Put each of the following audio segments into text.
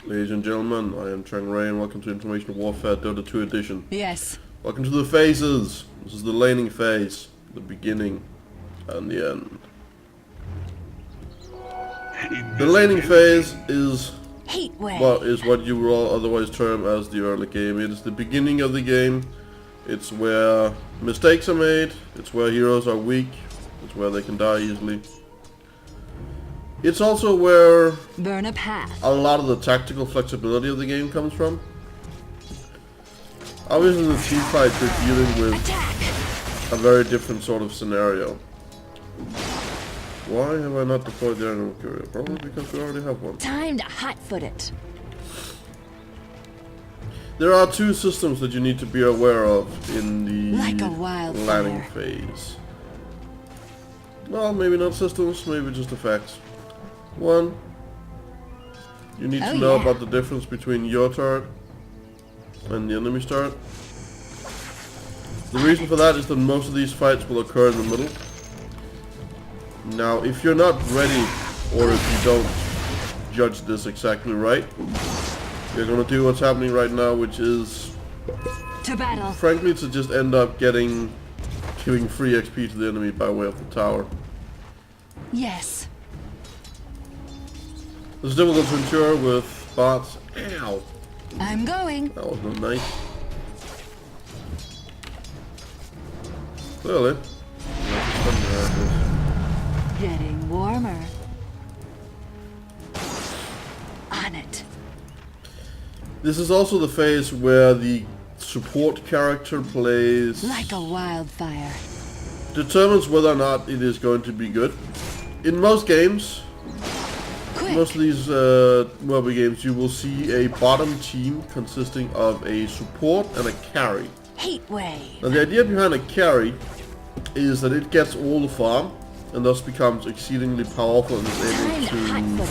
Ladies and gentlemen, I am Chang Ray and welcome to Information Warfare Dota 2 Edition. Yes. Welcome to the phases. This is the laning phase, the beginning and the end. The laning phase is what you will all otherwise term as the early game. It is the beginning of the game. It's where mistakes are made. It's where heroes are weak. It's where they can die easily. It's also where burn a path. A lot of the tactical flexibility of the game comes from. Obviously, in the team fight, you're dealing with a very different sort of scenario. Why have I not deployed the animal courier? Probably because we already have one. Time to hot-foot it. There are two systems that you need to be aware of in the landing phase. Well, maybe not systems, maybe just the facts. One, you need to know about the difference between your turret and the enemy's turret. The reason for that is that most of these fights will occur in the middle. Now, if you're not ready, or if you don't judge this exactly right, you're gonna do what's happening right now, which is, frankly, to just end up giving free XP to the enemy by way of the tower. Yes. It's difficult to ensure with bots. Ow! I'm going. That was not nice. Clearly. Getting warmer. On it. This is also the phase where the support character plays like a wildfire. Determines whether or not it is going to be good. In most games, most of these mobile games, you will see a bottom team consisting of a support and a carry. Heat wave. Now the idea behind a carry is that it gets all the farm and thus becomes exceedingly powerful and is able to...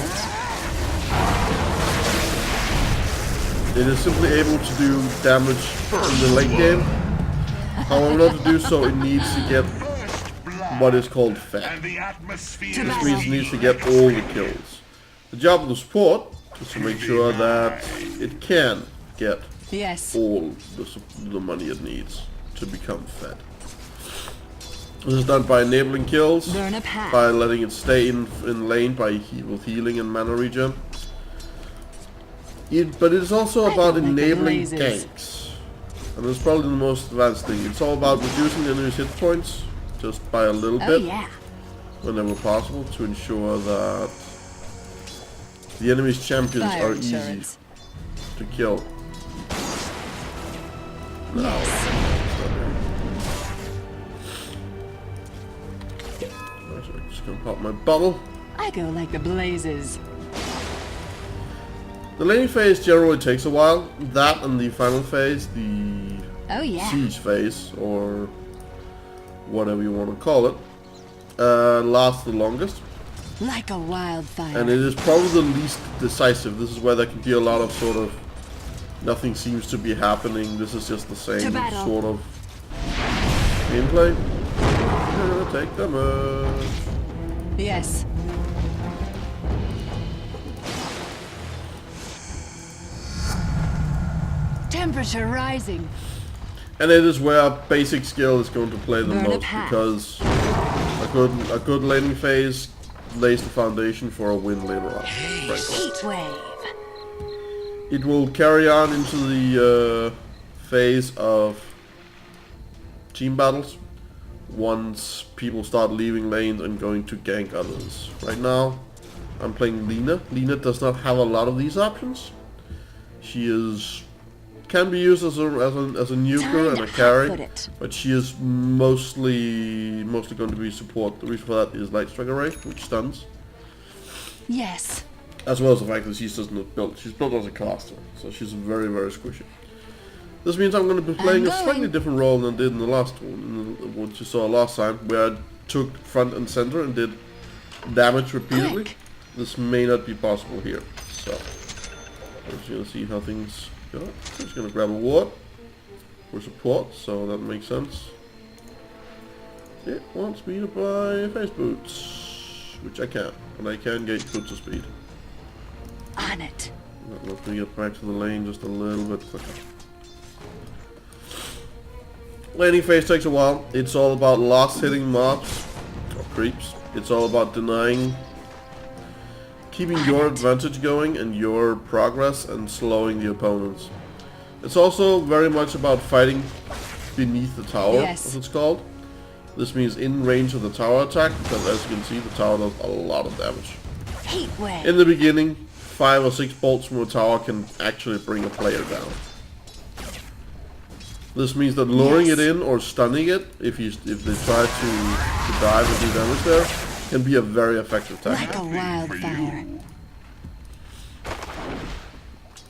It is simply able to do damage in the late game. However, not to do so, it needs to get what is called fat. This means it needs to get all the kills. The job of the support is to make sure that it can get all the money it needs to become fed. This is done by enabling kills, by letting it stay in lane with healing and mana regen. But it is also about enabling ganks. And it's probably the most advanced thing. It's all about reducing the enemy's hit points just by a little bit whenever possible to ensure that the enemy's champions are easy to kill. Now, I'm just gonna pop my bottle. I go like the blazes. The laning phase generally takes a while. That and the final phase, the siege phase, or whatever you want to call it, lasts the longest. Like a wildfire. And it is probably the least decisive. This is where there can be a lot of sort of nothing seems to be happening. This is just the same sort of gameplay. I'm gonna take them out. Yes. Temperature rising. And it is where basic skill is going to play the most, because a good laning phase lays the foundation for a win later on. Heat wave. It will carry on into the phase of team battles once people start leaving lanes and going to gank others. Right now, I'm playing Lina. Lina does not have a lot of these options. She can be used as a nuker and a carry, but she is mostly going to be support. The reason for that is Light Strike Array, which stuns. Yes. As well as the fact that she's built as a caster, so she's very, very squishy. This means I'm going to be playing a slightly different role than I did in the last one, what you saw last time, where I took front and center and did damage repeatedly. This may not be possible here, so I'm just going to see how things go. I'm just going to grab a ward for support, so that makes sense. It wants me to buy face boots, which I can, and I can get boots of speed. On it. Let me get back to the lane just a little bit quicker. Laning phase takes a while. It's all about last hitting mobs or creeps. It's all about denying, keeping your advantage going and your progress and slowing the opponents. It's also very much about fighting beneath the tower, as it's called. This means in range of the tower attack, because as you can see, the tower does a lot of damage. In the beginning, 5 or 6 bolts from a tower can actually bring a player down. This means that luring it in or stunning it, if they try to dive and do damage there, can be a very effective tactic. Like a wildfire.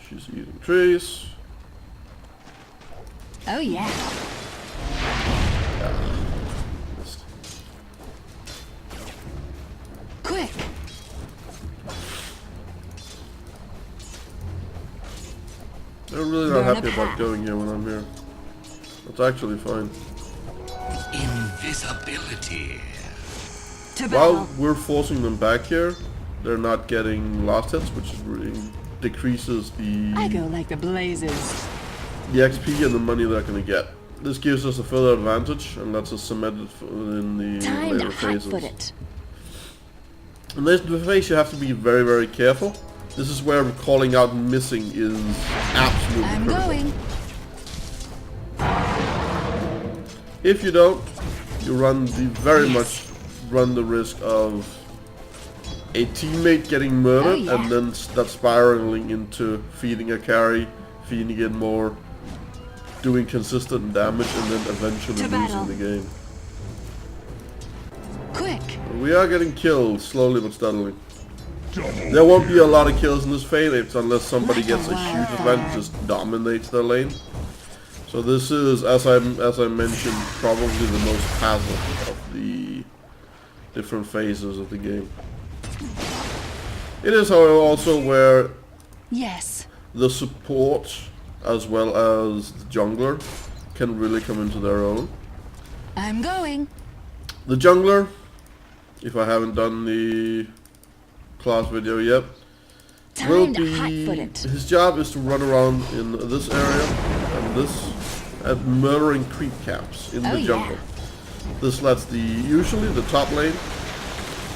She's eating trees. Oh yeah. Quick. I'm really not happy about going here when I'm here. It's actually fine. Invisibility. While we're forcing them back here, they're not getting last hits, which really decreases I go like the blazes. the XP and the money they're gonna get. This gives us a further advantage and lets us cement it in the later phases. In this phase you have to be very, very careful. This is where calling out missing is absolutely critical. If you don't, you very much run the risk of a teammate getting murdered and then that spiraling into feeding a carry, feeding it more, doing consistent damage, and then eventually losing the game. Quick. We are getting killed slowly but steadily. There won't be a lot of kills in this phase unless somebody gets a huge advantage, just dominates their lane. So this is, as I mentioned, probably the most passive of the different phases of the game. It is, however, also where the support as well as the jungler can really come into their own. I'm going. The jungler, if I haven't done the class video yet, will be, his job is to run around in this area and this at murdering creep camps in the jungle. This lets usually the top lane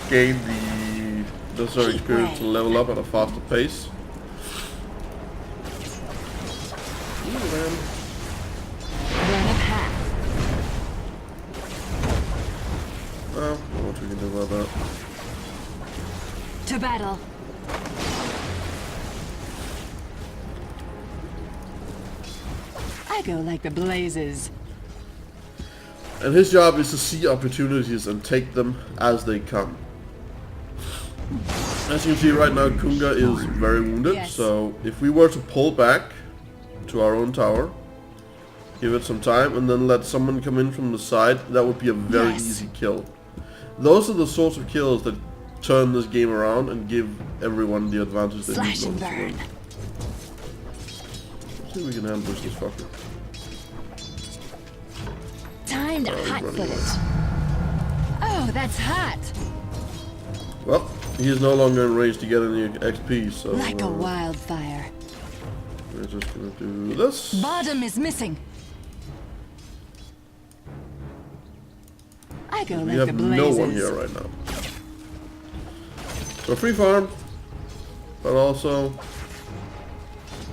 gain the necessary experience to level up at a faster pace. Well, what we can do about that. To battle. I go like the blazes. And his job is to see opportunities and take them as they come. As you can see right now, Kunga is very wounded, so if we were to pull back to our own tower, give it some time, and then let someone come in from the side, that would be a very easy kill. Those are the sorts of kills that turn this game around and give everyone the advantage they need to win. Let's see if we can ambush this fucker. Time to hotfoot it. Oh, that's hot. Well, he is no longer in range to get any XP, so like a wildfire. We're just gonna do this. Bottom is missing. I go like the blazes. We have no one here right now. So free farm, but also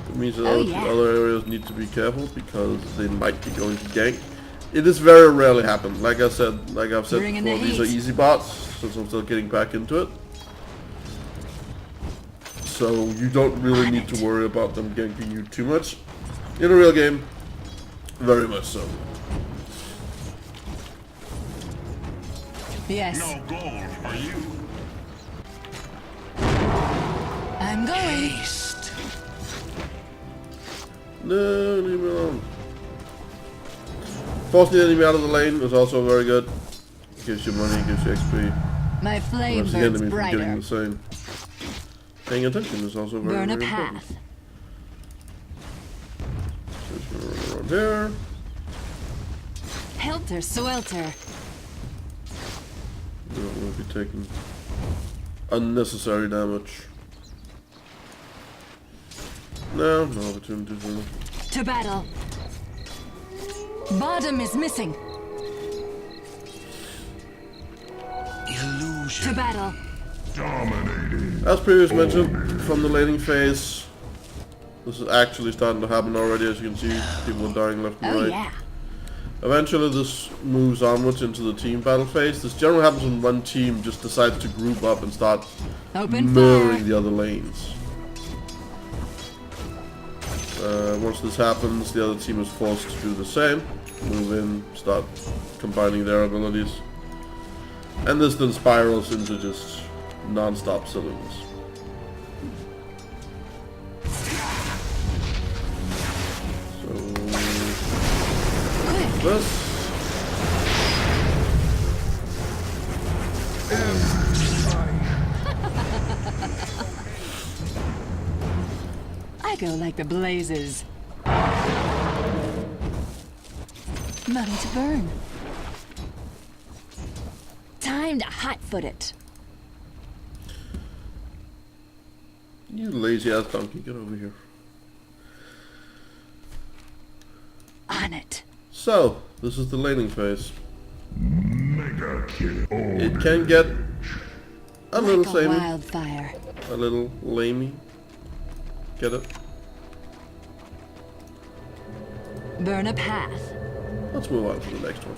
it means that other areas need to be careful because they might be going to gank. It is very rarely happen. Like I've said before, these are easy bots, since I'm still getting back into it. So you don't really need to worry about them ganking you too much. In a real game, very much so. Yes. No gold for you. I'm going. Haste. No, leave me alone. Forcing the enemy out of the lane is also very good. Gives you money, gives you XP. My flame burns brighter. Getting the same. Paying attention is also very, very important. Just gonna run around here. Helter swelter. We don't want to be taking unnecessary damage. No opportunity for it. To battle. Bottom is missing. Illusion. To battle. Dominating. As previously mentioned, from the laning phase, this is actually starting to happen already. As you can see, people are dying left and Oh right. yeah. Eventually this moves onwards into the team battle phase. This generally happens when one team just decides to group up and start Open murdering fire. the other lanes. Once this happens, the other team is forced to do the same. Move in, start combining their abilities. And this then spirals into just non-stop silliness. So... this. I go like the blazes. Money to burn. Time to hot-foot it. You lazy ass donkey, get over here. On it. So, this is the laning phase. Mega kill. It can get a little Like a samey, wildfire. a little lamey. Get it? Burn a path. Let's move on to the next one,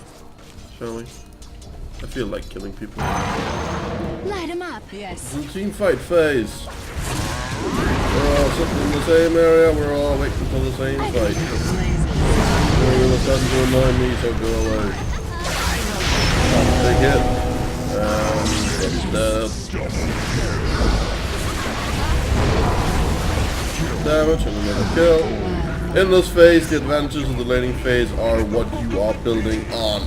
shall we? I feel like killing people. Light him up. Yes. It's the team fight phase. We're all sitting in the same area, we're all waiting for the same I go fight. like the blazes. You're all starting to annoy me, so go away. Take it. Damage and another kill. In this phase, the advantages of the laning phase are what you are building on.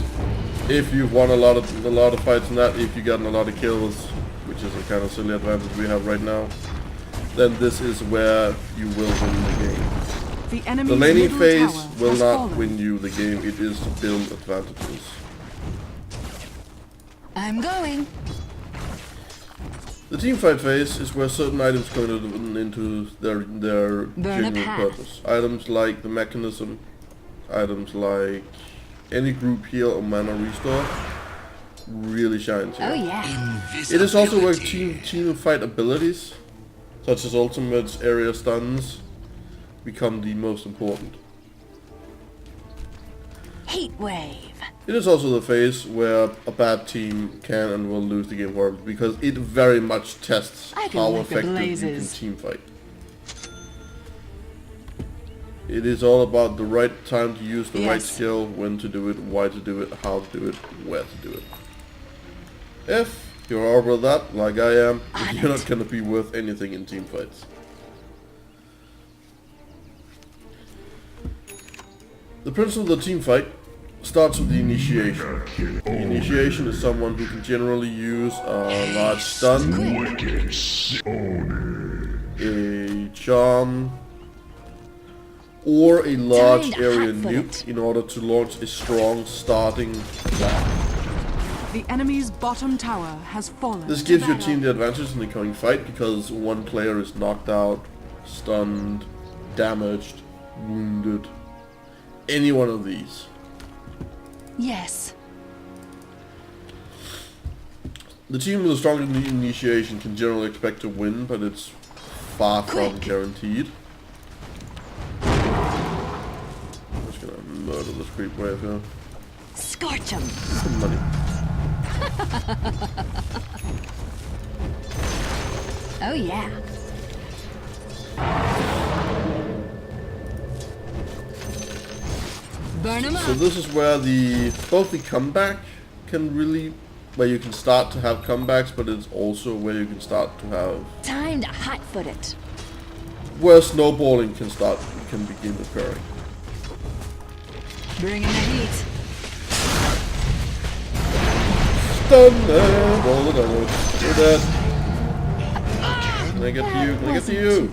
If you've won a lot of fights in that, if you've gotten a lot of kills, which is a kind of silly advantage we have right now, then this is where you will win the game. The laning phase will not win you the game, it is to build advantages. I'm going. The team fight phase is where certain items come into their genuine path. purpose. Items like the mechanism, items like any group heal or mana restore really shines here. Oh yeah. It is also where team fight abilities, such as ultimates, area stuns, become the most important. Heat wave. It is also the phase where a bad team can and will lose the game horribly, because it very much tests I go how like the effective you can blazes. team fight. It is all about the right time to use the right Yes. skill, when to do it, why to do it, how to do it, where to do it. If you're over that, like I am, On you're it. not gonna be worth anything in team fights. The principle of the team fight starts with the initiation. The initiation is someone who can generally use a large stun, Wicked Sony. a charm, or a large Time to area hot-foot nuke it. in order to launch a strong starting attack. The enemy's bottom tower has fallen. This gives your team the advantage in the coming fight, because one player is knocked out, stunned, damaged, wounded. Any one of these. Yes. The team with the strongest initiation can generally expect to win, but it's far from Quick. guaranteed. I'm just gonna murder this creep wave here. Scorch him. Some money. Oh yeah. Burn him So up. this is where both the comeback can really, where you can start to have comebacks, but it's also where you can start to have, Time to hot-foot it. where snowballing can begin occurring. Bring in the heat. Stun them, roll the damage. You're dead. Can I get to you? Can I get to you?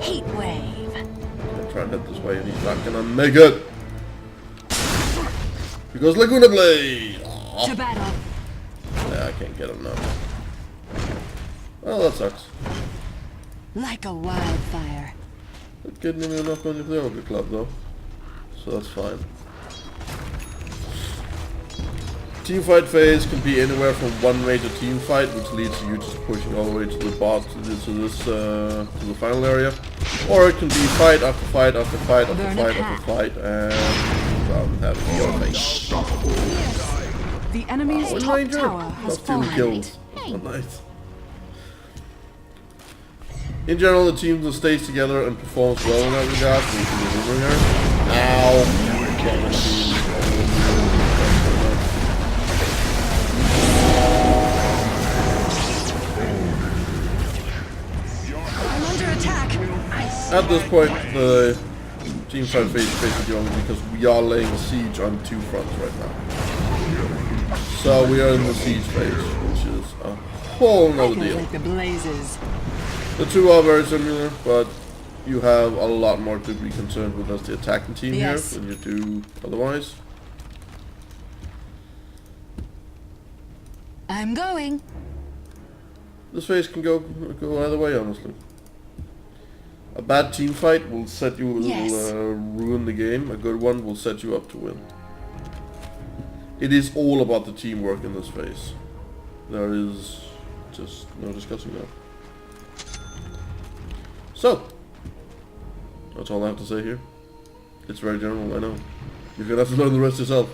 Heat wave. I'll try and hit this way and he's not gonna make it. Because Laguna Blade! Aw. To battle. Nah, I can't get him now. Well, that sucks. Like a wildfire. That getting me enough money for the Ogre Club though. So that's fine. Teamfight phase can be anywhere from one major team fight, which leads to you just pushing all the way to the boss, to the final area, or it can be fight after fight after fight after fight after fight, and having your face. The enemy's top tower has fallen. Kills. Oh, nice. In general, the team that stays together and performs well in that regard. We can be moving here. Ow! I'm under attack. At this point, the team fight phase is basically only because we are laying siege on two fronts right now. So we are in the siege phase, which is a whole nother deal. Like the blazes. The two are very similar, but you have a lot more to be concerned with as the attacking team here than you do otherwise. I'm going. This phase can go either way, honestly. A bad team fight will set you, ruin the game. A good one will set you up to win. It is all about the teamwork in this phase. There is just no discussing that. So, that's all I have to say here. It's very general, I know. You're gonna have to learn the rest yourself.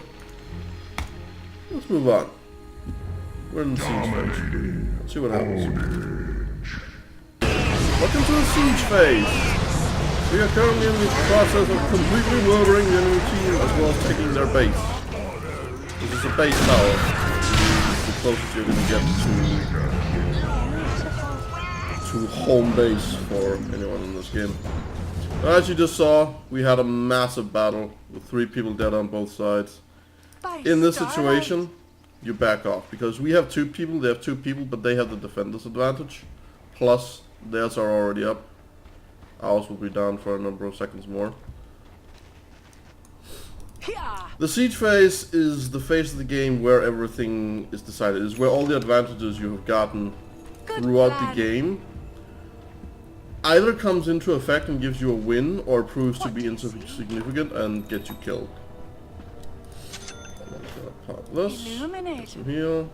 Let's move on. We're in the siege phase. Let's see what happens. Welcome to the siege phase. We are currently in the process of completely murdering the enemy team as well as taking their base. This is a base tower. The closest you're gonna get to home base for anyone in this game. As you just saw, we had a massive battle with 3 people dead on both sides. In this situation, you back off because we have 2 people, they have 2 people, but they have the defender's advantage. Plus, theirs are already up. Ours will be down for a number of seconds more. The siege phase is the phase of the game where everything is decided. It's where all the advantages you have gotten throughout the game either comes into effect and gives you a win, or proves to be insignificant and gets you killed. I'm gonna pop this. Get some heal.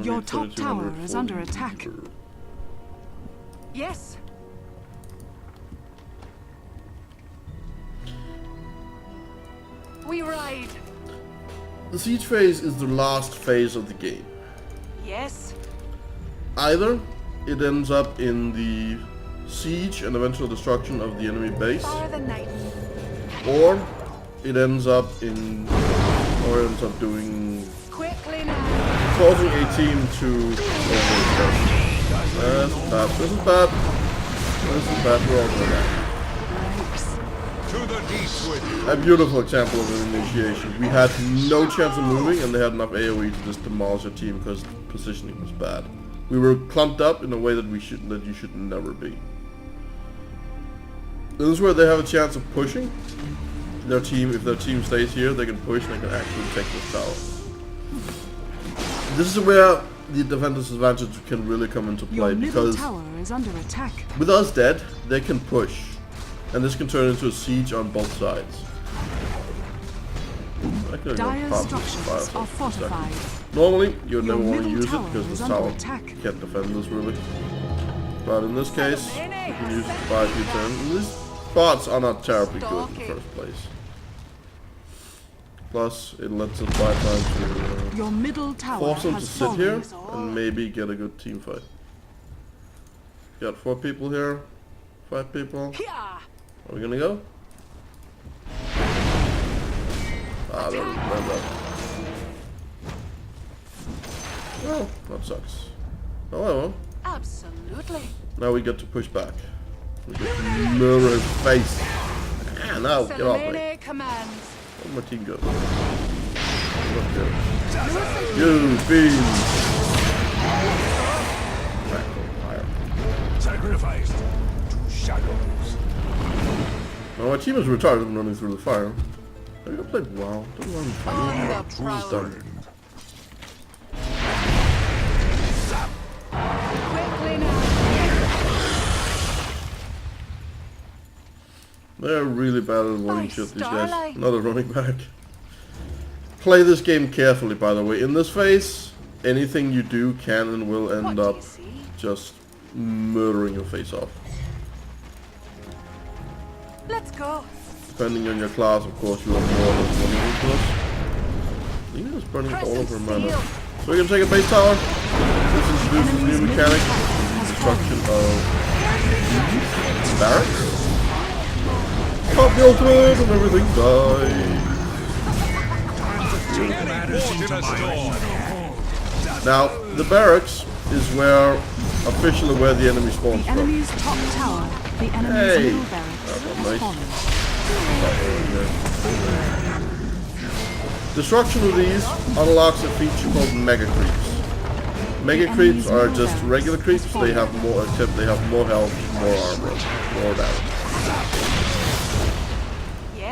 Your top tower is under attack. Yes. We ride. The siege phase is the last phase of the game. Yes. Either it ends up in the siege and eventual destruction of the enemy base, or it ends up in, doing, Quickly now. causing a team to. This is bad. This is bad. We're all going down. A beautiful example of an initiation. We had no chance of moving, and they had enough AoE to just demolish our team because the positioning was bad. We were clumped up in a way that you should never be. This is where they have a chance of pushing their team. If their team stays here, they can push and they can actually take this tower. This is where the defender's advantage can really come into play, because tower is under attack. with us dead, they can push, and this can turn into a siege on both sides. Dire structures are fortified. Normally, you would never Your want to middle use it tower because is the under tower attack. can't defend this really. But in this case, you can use it to buy a few turns. And these bots are not terribly good in the first place. Plus, it lets us buy time to Your middle tower force them to has sit here fallen. and maybe get a good team fight. Got 4 people here, 5 people. Are we gonna go? Ah, there we go. Well, that sucks. Oh well. Absolutely. Now we get to push back. We get to murder his face. Ah, now get off me. Commands. Where'd my team go? You beans! Sacrificed to shadows. Well, my team is retarded and running through the fire. Are you gonna play WoW? Don't run fire. Who's done? They're really bad at running shit, these guys. Starlight. Not a running back. Play this game carefully, by the way. In this phase, anything you do can and will end up just murdering your face off. Let's go. Depending on your class, of course, you have more or less vulnerable to us. I think it's burning all over mana. So we're gonna take a base tower. This introduces new mechanic, destruction of barracks. Pop the ultimate and everything dies. Now, the barracks is officially where the enemy spawns The from. enemy's top tower, the enemy's Hey! middle barracks, That was has nice. fallen. Destruction of these unlocks a feature called Mega Creeps. Mega Creeps are just regular creeps, they have more, except they have more health, more armor, more damage.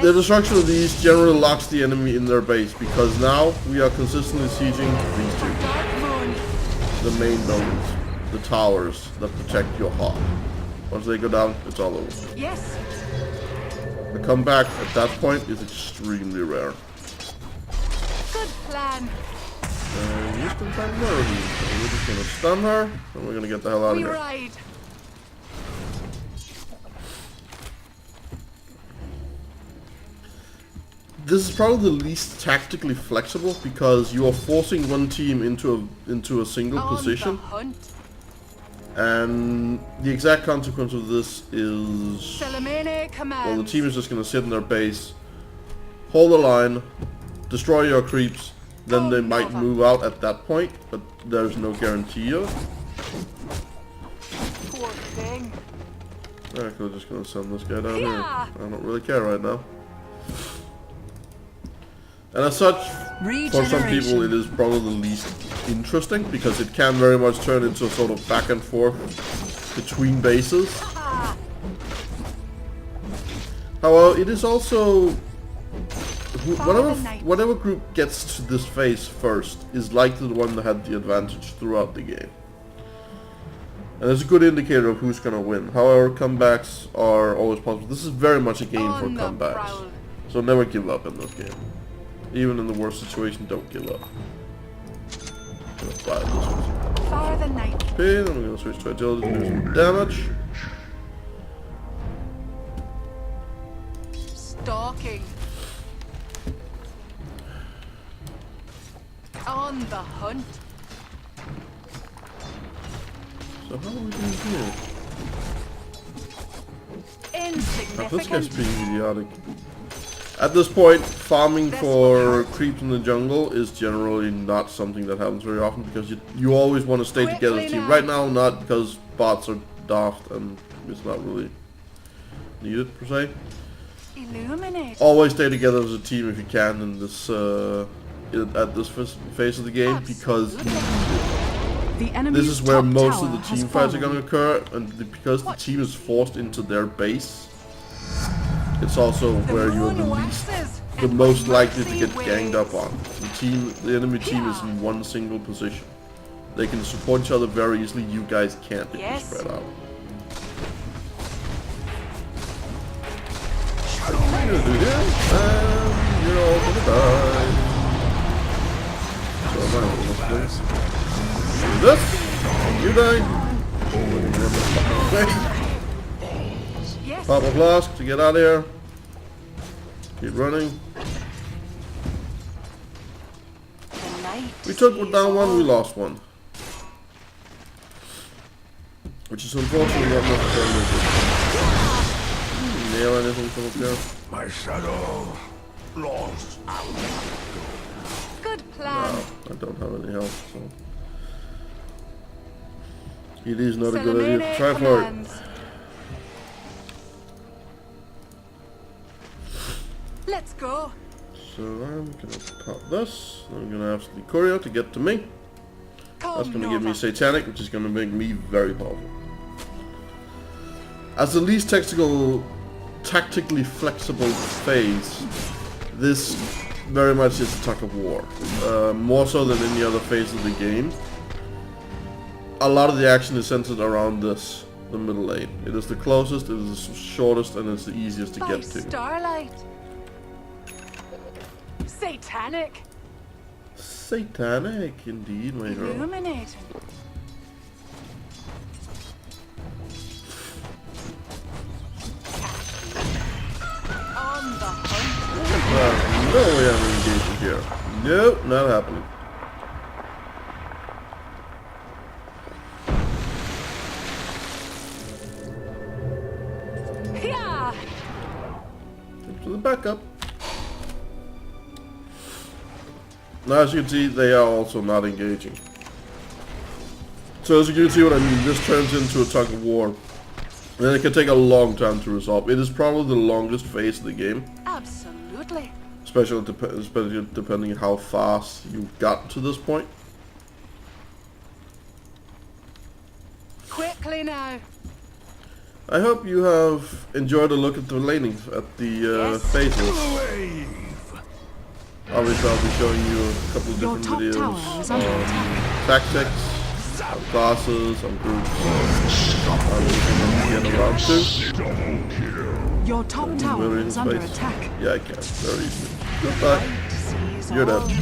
The destruction of these generally locks the enemy in their base, because now we are consistently sieging these two. The main buildings, the towers that protect your heart. Once they go down, it's all over. Yes. A comeback at that point is extremely rare. Good plan. He's gonna try to murder me. So we're just gonna stun her, and we're gonna get the hell out of We here. ride. This is probably the least tactically flexible, because you are forcing one team into a single On position, the hunt. and the exact consequence of this is, Salamene command. well, the team is just gonna sit in their base, hold the line, destroy your creeps, then they might move out at that point, but there's no guarantee of it. Poor thing. Actually, we're just gonna send this guy down here. Yeah. I don't really care right now. And as such, for some people it is probably the least interesting, because it can very much turn into a sort of back and forth between bases. However, it is also, whatever group gets to this phase first is likely the one that had the advantage throughout the game. And it's a good indicator of who's gonna win. However, comebacks are always possible. This is very much a game for On the comebacks. prowl. So never give up in this game. Even in the worst situation, don't give up. I'm gonna fire this one. Far the night. Pin, I'm gonna switch to agility to do some damage. Stalking. On the hunt. So how are we doing here? This guy's Insignificant. being idiotic. At this point, farming for creeps in the jungle is generally not something that happens very often, because you always want to stay together as a team. Right now, not, because bots are daft and it's not really needed per se. Illuminate. Always stay together as a team if you can in this at this phase of the game, because The enemy's this is where top most of tower the has team fights are fallen. going to occur, and because the team is forced into their base, it's also where you're the most likely to get ganged up on. The enemy team is in one single position. They can support each other very easily. You guys can't if Yes. you spread out. What are you gonna do here? You're all gonna die. So I might as well do this. Do this. You die. Yes. Pop a flask to get out of here. Keep running. The night We took sees down one, all. we lost one. Which is unfortunately not necessarily good. Nail anything from up there? My shadow lost. Good plan. No, I don't have any health, so. It is not a good idea to try for it. Let's go. So I'm gonna pop this. I'm gonna ask the courier to get to me. That's gonna give me Satanic, which is gonna make me very powerful. As the least tactically flexible phase, this very much is a tug of war. More so than any other phase of the game. A lot of the action is centered around this. the middle lane. It is the closest, it is the shortest, and it's the easiest to By get to. starlight. Satanic. Satanic, indeed, my girl. Illuminating. On the hunt. No way I'm engaging here. Nope, not happening. Yeah. To the backup. Now as you can see, they are also not engaging. So as you can see what I mean, this turns into a tug of war. And it can take a long time to resolve. It is probably the longest phase of the game. Absolutely. Especially depending on how fast you've gotten to this point. Quickly now. I hope you have enjoyed a look at the laning at the Yes. phases. Wave. Obviously I'll be showing you a couple of Your different top videos tower is under attack. tactics, on classes, on groups, on getting around to. Double kill. Your top tower Million is under space. attack. Yeah, I can. Very easy. Goodbye. Sees You're all. dead.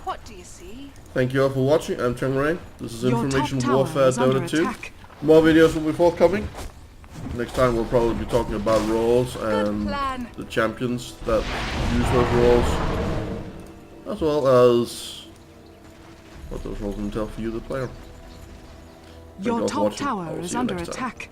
What do you see? Thank you all for watching. I'm Cheng Ray. This is Your top Information tower Warfare is under Dota 2. attack. More videos will be forthcoming. Next time we'll probably be talking about roles and plan. the champions that use those roles, as well as what those roles entail for you, the player. Thank you Your all for top watching. I tower will is see you under next time. attack.